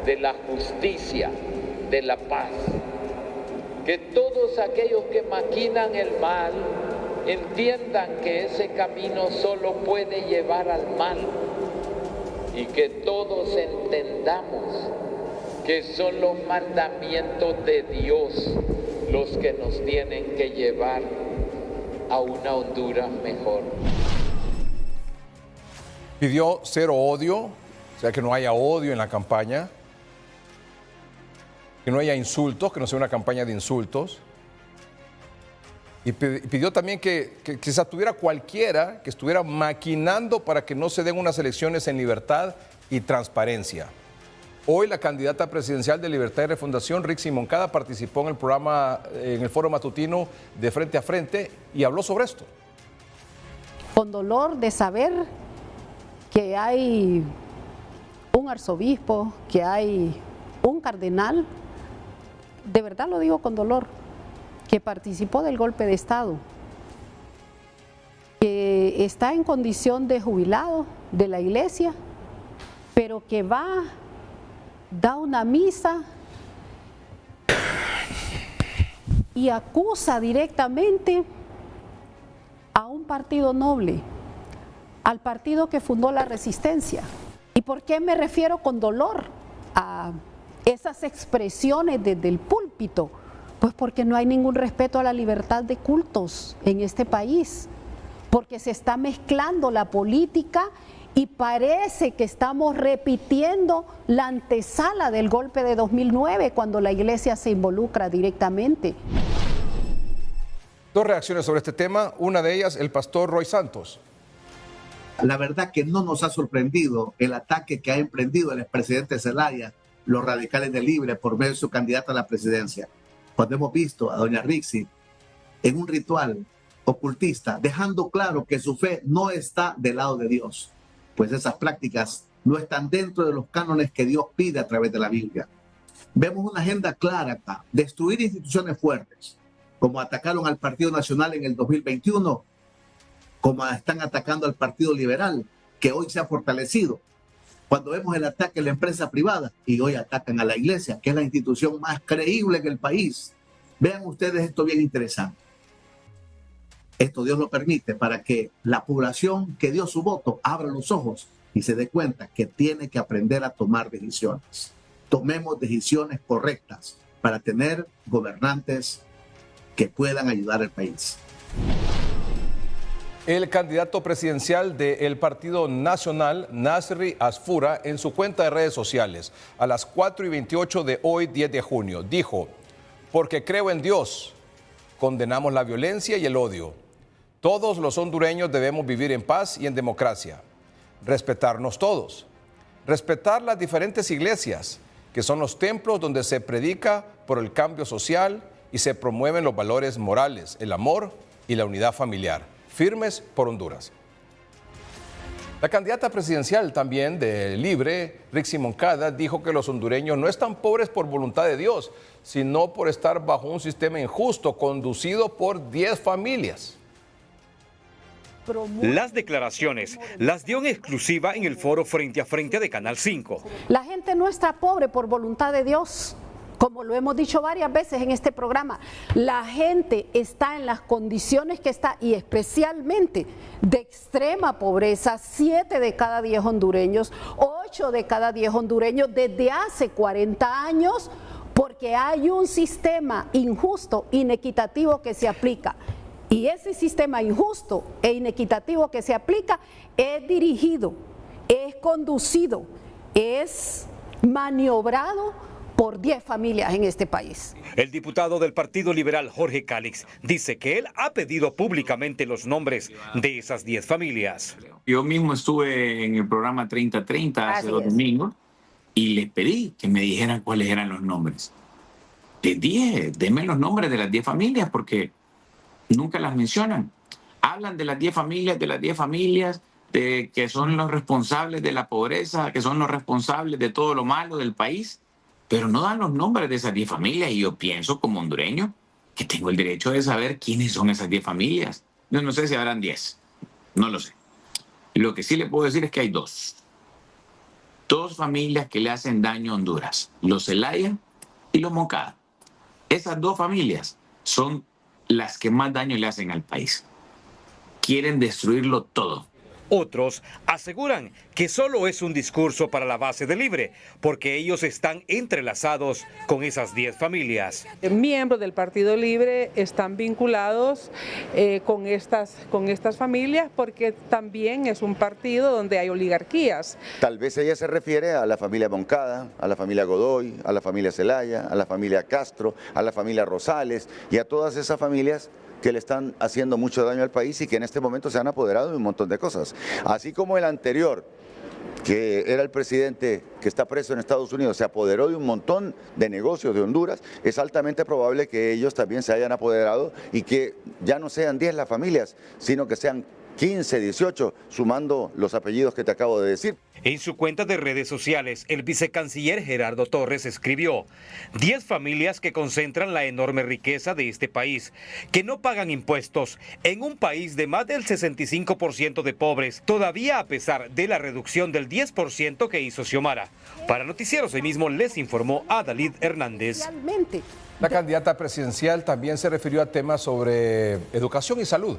de la justicia, de la paz. Que todos aquellos que maquinan el mal entiendan que ese camino solo puede llevar al mal y que todos entendamos que son los mandamientos de Dios los que nos tienen que llevar a una Honduras mejor. Pidió cero odio, o sea, que no haya odio en la campaña, que no haya insultos, que no sea una campaña de insultos. Y pidió también que se abstuviera cualquiera que estuviera maquinando para que no se den unas elecciones en libertad y transparencia. Hoy la candidata presidencial de Libertad y Refundación, Rixi Moncada, participó en el programa, en el foro matutino de Frente a Frente y habló sobre esto. Con dolor de saber que hay un arzobispo, que hay un cardenal, de verdad lo digo con dolor, que participó del golpe de Estado, que está en condición de jubilado de la iglesia, pero que da una misa y acusa directamente a un partido noble, al partido que fundó la resistencia. ¿Y por qué me refiero con dolor a esas expresiones desde el púlpito? Pues porque no hay ningún respeto a la libertad de cultos en este país, porque se está mezclando la política y parece que estamos repitiendo la antesala del golpe de 2009, cuando la iglesia se involucra directamente. Dos reacciones sobre este tema, una de ellas el pastor Roy Santos. La verdad que no nos ha sorprendido el ataque que ha emprendido el expresidente Zelaya, los radicales de Libre, por medio de su candidata a la presidencia. Cuando hemos visto a doña Rixi en un ritual ocultista, dejando claro que su fe no está del lado de Dios, pues esas prácticas no están dentro de los cánones que Dios pide a través de la Biblia. Vemos una agenda clara acá: destruir instituciones fuertes, como atacaron al Partido Nacional en el 2021, como están atacando al Partido Liberal, que hoy se ha fortalecido. Cuando vemos el ataque a la empresa privada y hoy atacan a la iglesia, que es la institución más creíble en el país. Vean ustedes esto bien interesante. Esto Dios lo permite para que la población que dio su voto abra los ojos y se dé cuenta que tiene que aprender a tomar decisiones. Tomemos decisiones correctas para tener gobernantes que puedan ayudar al país. El candidato presidencial del Partido Nacional, Nasri Asfura, en su cuenta de redes sociales, a las 4:28 de hoy, 10 de junio, dijo: porque creo en Dios, condenamos la violencia y el odio. Todos los hondureños debemos vivir en paz y en democracia. Respetarnos todos. Respetar las diferentes iglesias, que son los templos donde se predica por el cambio social y se promueven los valores morales, el amor y la unidad familiar. Firmes por Honduras. La candidata presidencial también de Libre, Rixi Moncada, dijo que los hondureños no están pobres por voluntad de Dios, sino por estar bajo un sistema injusto conducido por 10 familias. Las declaraciones las dio en exclusiva en el foro Frente a Frente de Canal 5. La gente no está pobre por voluntad de Dios. Como lo hemos dicho varias veces en este programa, la gente está en las condiciones que está, y especialmente de extrema pobreza. 7 de cada 10 hondureños, 8 de cada 10 hondureños desde hace 40 años, porque hay un sistema injusto, inequitativo que se aplica. Y ese sistema injusto e inequitativo que se aplica es dirigido, es conducido, es maniobrado por 10 familias en este país. El diputado del Partido Liberal, Jorge Cálix, dice que él ha pedido públicamente los nombres de esas 10 familias. Yo mismo estuve en el programa 3030 hace 2 domingos y les pedí que me dijeran cuáles eran los nombres. Les dije, denme los nombres de las 10 familias porque nunca las mencionan. Hablan de las 10 familias, de que son los responsables de la pobreza, que son los responsables de todo lo malo del país, pero no dan los nombres de esas 10 familias. Y yo pienso, como hondureño, que tengo el derecho de saber quiénes son esas 10 familias. Yo no sé si habrán 10, no lo sé. Lo que sí le puedo decir es que hay 2 familias que le hacen daño a Honduras, los Zelaya y los Moncada. Esas 2 familias son las que más daño le hacen al país. Quieren destruirlo todo. Otros aseguran que solo es un discurso para la base de Libre, porque ellos están entrelazados con esas 10 familias. Miembros del Partido Libre están vinculados con estas familias porque también es un partido donde hay oligarquías. Tal vez ella se refiere a la familia Moncada, a la familia Godoy, a la familia Zelaya, a la familia Castro, a la familia Rosales y a todas esas familias que le están haciendo mucho daño al país y que en este momento se han apoderado de un montón de cosas. Así como el anterior, que era el presidente que está preso en Estados Unidos, se apoderó de un montón de negocios de Honduras, es altamente probable que ellos también se hayan apoderado y que ya no sean 10 las familias, sino que sean 15, 18, sumando los apellidos que te acabo de decir. En su cuenta de redes sociales, el vicecanciller Gerardo Torres escribió: 10 familias que concentran la enorme riqueza de este país, que no pagan impuestos, en un país de más del 65% de pobres, todavía a pesar de la reducción del 10% que hizo Xiomara. Para Noticieros hoy mismo les informó Adalid Hernández. La candidata presidencial también se refirió a temas sobre educación y salud.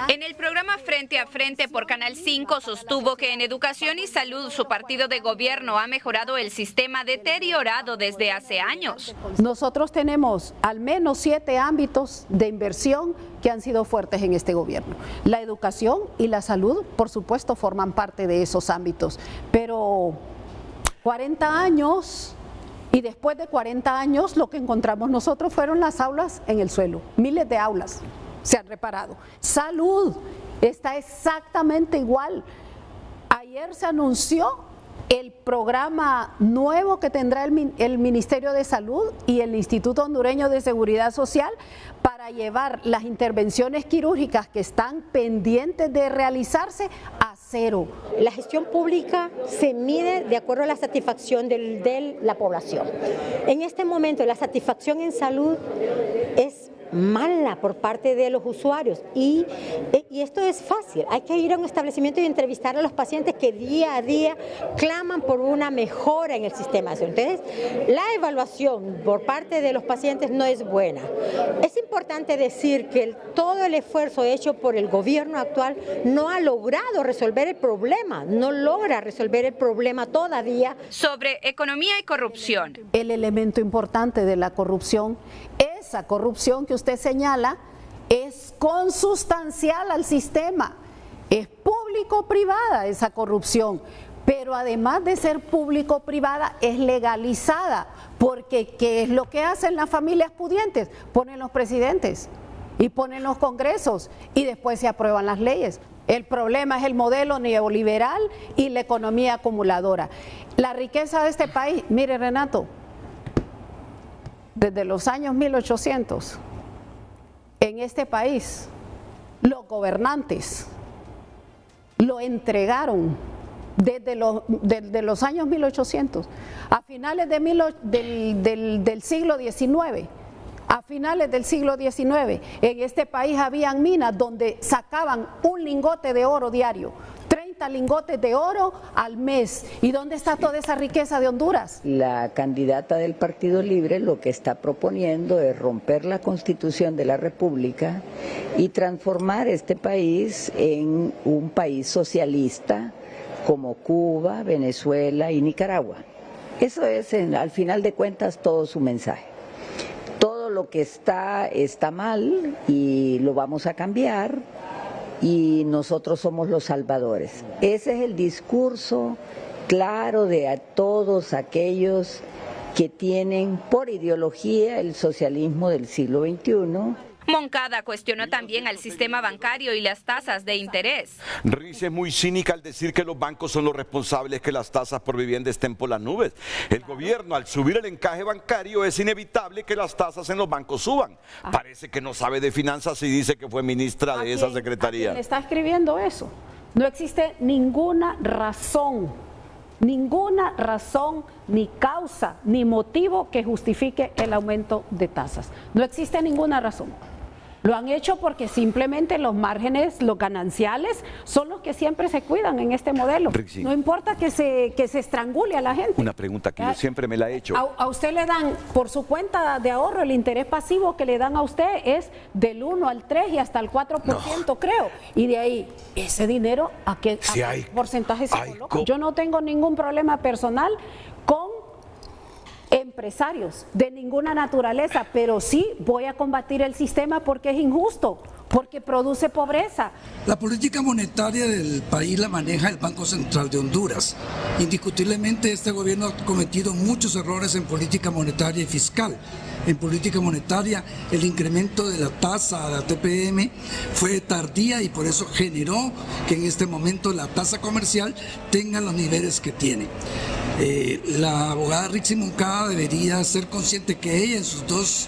En el programa Frente a Frente por Canal 5 sostuvo que en educación y salud su partido de gobierno ha mejorado el sistema deteriorado desde hace años. Nosotros tenemos al menos 7 ámbitos de inversión que han sido fuertes en este gobierno. La educación y la salud, por supuesto, forman parte de esos ámbitos, pero 40 años... Y después de 40 años lo que encontramos nosotros fueron las aulas en el suelo, miles de aulas se han reparado. Salud está exactamente igual. Ayer se anunció el programa nuevo que tendrá el Ministerio de Salud y el Instituto Hondureño de Seguridad Social para llevar las intervenciones quirúrgicas que están pendientes de realizarse a 0. La gestión pública se mide de acuerdo a la satisfacción de la población. En este momento la satisfacción en salud es mala por parte de los usuarios. Y esto es fácil, hay que ir a un establecimiento y entrevistar a los pacientes que día a día claman por una mejora en el sistema. Entonces, la evaluación por parte de los pacientes no es buena. Es importante decir que todo el esfuerzo hecho por el gobierno actual no ha logrado resolver el problema, no logra resolver el problema todavía. Sobre economía y corrupción. El elemento importante de la corrupción, esa corrupción que usted señala, es consustancial al sistema, es público-privada esa corrupción, pero además de ser público-privada es legalizada, porque ¿qué es lo que hacen las familias pudientes? Ponen los presidentes y ponen los congresos y después se aprueban las leyes. El problema es el modelo neoliberal y la economía acumuladora. La riqueza de este país, mire Renato, desde los años 1800, en este país, los gobernantes lo entregaron desde los años 1800 a finales del siglo XIX. A finales del siglo XIX, en este país habían minas donde sacaban un lingote de oro diario, 30 lingotes de oro al mes. ¿Y dónde está toda esa riqueza de Honduras? La candidata del Partido Libre lo que está proponiendo es romper la Constitución de la República y transformar este país en un país socialista como Cuba, Venezuela y Nicaragua. Eso es, al final de cuentas, todo su mensaje. Todo lo que está mal y lo vamos a cambiar y nosotros somos los salvadores. Ese es el discurso claro de todos aquellos que tienen por ideología el socialismo del siglo XXI. Moncada cuestionó también al sistema bancario y las tasas de interés. Rixi es muy cínica al decir que los bancos son los responsables que las tasas por vivienda estén por las nubes. El gobierno, al subir el encaje bancario, es inevitable que las tasas en los bancos suban. Parece que no sabe de finanzas y dice que fue ministra de esa secretaría. ¿A quién está escribiendo eso? No existe ninguna razón, ni causa, ni motivo que justifique el aumento de tasas. No existe ninguna razón. Lo han hecho porque simplemente los márgenes, los gananciales, son los que siempre se cuidan en este modelo. Rixi, no importa que se estrangule a la gente. Una pregunta que yo siempre me la he hecho. A usted le dan, por su cuenta de ahorro, el interés pasivo que le dan a usted es del 1 al 3 y hasta el 4%, creo. Y de ahí, ese dinero, ¿a qué porcentaje se coloca? Yo no tengo ningún problema personal con empresarios de ninguna naturaleza, pero sí voy a combatir el sistema porque es injusto, porque produce pobreza. La política monetaria del país la maneja el Banco Central de Honduras. Indiscutiblemente este gobierno ha cometido muchos errores en política monetaria y fiscal. En política monetaria el incremento de la tasa, la TPM, fue tardía y por eso generó que en este momento la tasa comercial tenga los niveles que tiene. La abogada Rixi Moncada debería ser consciente que ella en sus 2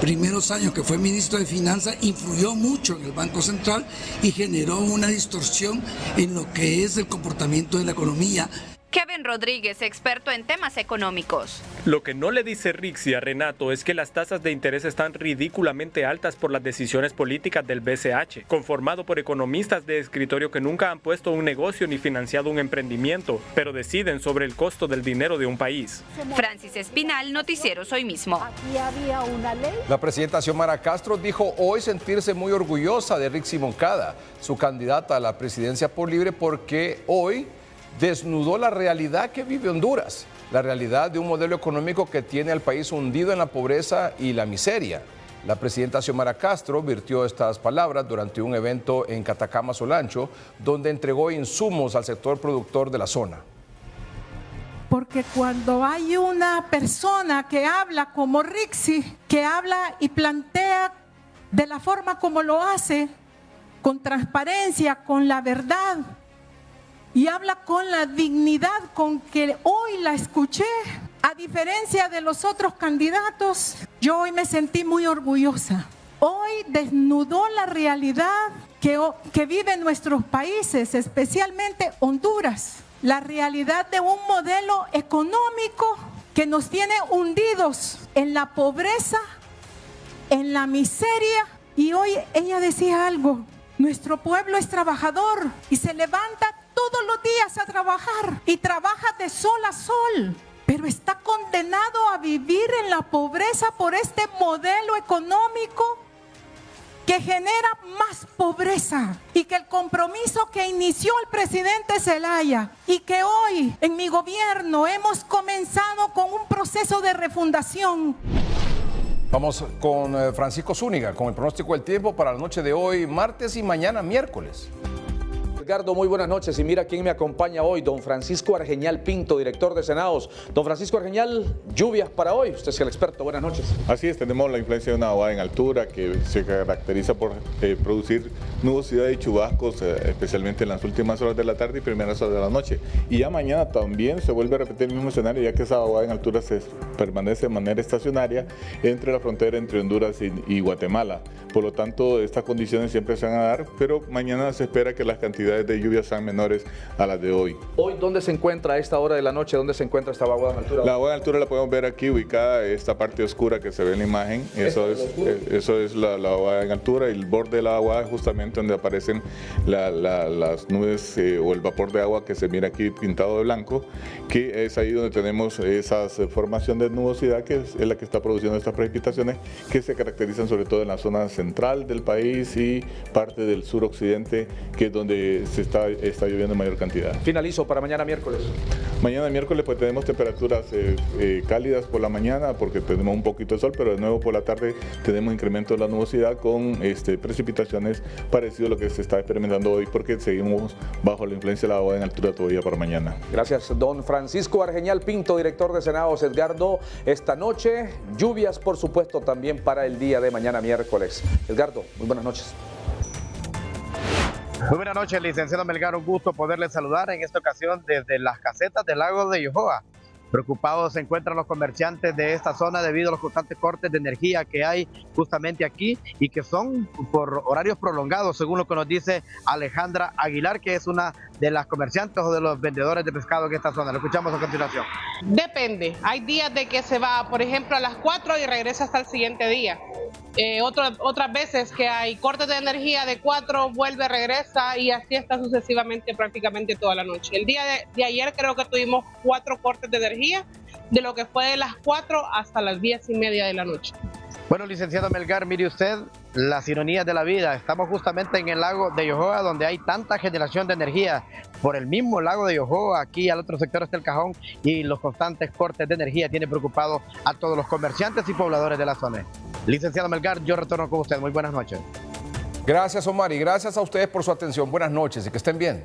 primeros años que fue ministra de Finanzas influyó mucho en el Banco Central y generó una distorsión en lo que es el comportamiento de la economía. Kevin Rodríguez, experto en temas económicos. Lo que no le dice Rixi a Renato es que las tasas de interés están ridículamente altas por las decisiones políticas del BCH, conformado por economistas de escritorio que nunca han puesto un negocio ni financiado un emprendimiento, pero deciden sobre el costo del dinero de un país. Francis Espinal, Noticieros Hoy Mismo. Aquí había una ley. La presidenta Xiomara Castro dijo hoy sentirse muy orgullosa de Rixi Moncada, su candidata a la presidencia por Libre, porque hoy desnudó la realidad que vive Honduras, la realidad de un modelo económico que tiene al país hundido en la pobreza y la miseria. La presidenta Xiomara Castro virtió estas palabras durante un evento en Catacama, Solancho, donde entregó insumos al sector productor de la zona. Porque cuando hay una persona que habla como Rixi, que habla y plantea de la forma como lo hace, con transparencia, con la verdad, y habla con la dignidad con que hoy la escuché, a diferencia de los otros candidatos, yo hoy me sentí muy orgullosa. Hoy desnudó la realidad que viven nuestros países, especialmente Honduras, la realidad de un modelo económico que nos tiene hundidos en la pobreza en la miseria. Y hoy ella decía algo: nuestro pueblo es trabajador y se levanta todos los días a trabajar y trabaja de sol a sol, pero está condenado a vivir en la pobreza por este modelo económico que genera más pobreza, y que el compromiso que inició el presidente Zelaya y que hoy en mi gobierno hemos comenzado con un proceso de refundación. Vamos con Francisco Zúñiga con el pronóstico del tiempo para la noche de hoy, martes, y mañana, miércoles. Edgardo, muy buenas noches, y mira quién me acompaña hoy, don Francisco Argeñal Pinto, director de Senados. Don Francisco Argeñal, lluvias para hoy, usted es el experto, buenas noches. Así es, tenemos la influencia de una vaguada en altura que se caracteriza por producir nubosidad y chubascos, especialmente en las últimas horas de la tarde y primeras horas de la noche. Y ya mañana también se vuelve a repetir el mismo escenario, ya que esa vaguada en altura se permanece de manera estacionaria entre la frontera entre Honduras y Guatemala. Por lo tanto, estas condiciones siempre se van a dar, pero mañana se espera que las cantidades de lluvias sean menores a las de hoy. Hoy, ¿dónde se encuentra a esta hora de la noche? ¿Dónde se encuentra esta vaguada en altura? La vaguada en altura la podemos ver aquí ubicada, esta parte oscura que se ve en la imagen. Eso es la vaguada en altura, y el borde de la vaguada es justamente donde aparecen las nubes o el vapor de agua que se mira aquí pintado de blanco, que es ahí donde tenemos esa formación de nubosidad que es la que está produciendo estas precipitaciones, que se caracterizan sobre todo en la zona central del país y parte del suroccidente, que es donde se está lloviendo en mayor cantidad. Finalizo para mañana miércoles. Mañana miércoles pues tenemos temperaturas cálidas por la mañana porque tenemos un poquito de sol, pero de nuevo por la tarde tenemos incremento de la nubosidad con precipitaciones parecido a lo que se está experimentando hoy, porque seguimos bajo la influencia de la vaguada en altura todavía para mañana. Gracias, don Francisco Argeñal Pinto, director de Senados. Edgardo, esta noche lluvias por supuesto también para el día de mañana miércoles. Edgardo, muy buenas noches. Muy buenas noches, licenciado Melgar, un gusto poderle saludar en esta ocasión desde las casetas del lago de Yohoa. Preocupados se encuentran los comerciantes de esta zona debido a los constantes cortes de energía que hay justamente aquí y que son por horarios prolongados, según lo que nos dice Alejandra Aguilar, que es una de las comerciantes o de los vendedores de pescado en esta zona. Lo escuchamos a continuación. Depende, hay días de que se va, por ejemplo, a las 4 y regresa hasta el siguiente día. Otras veces que hay cortes de energía de 4, vuelve, regresa, y así está sucesivamente prácticamente toda la noche. El día de ayer creo que tuvimos 4 cortes de energía, de lo que fue de las 4 hasta las 10:30 de la noche. Bueno, licenciado Melgar, mire usted las ironías de la vida. Estamos justamente en el lago de Yohoa, donde hay tanta generación de energía por el mismo lago de Yohoa. Aquí al otro sector está el Cajón, y los constantes cortes de energía tienen preocupado a todos los comerciantes y pobladores de la zona. Licenciado Melgar, yo retorno con usted. Muy buenas noches. Gracias, Omar, y gracias a ustedes por su atención. Buenas noches y que estén bien.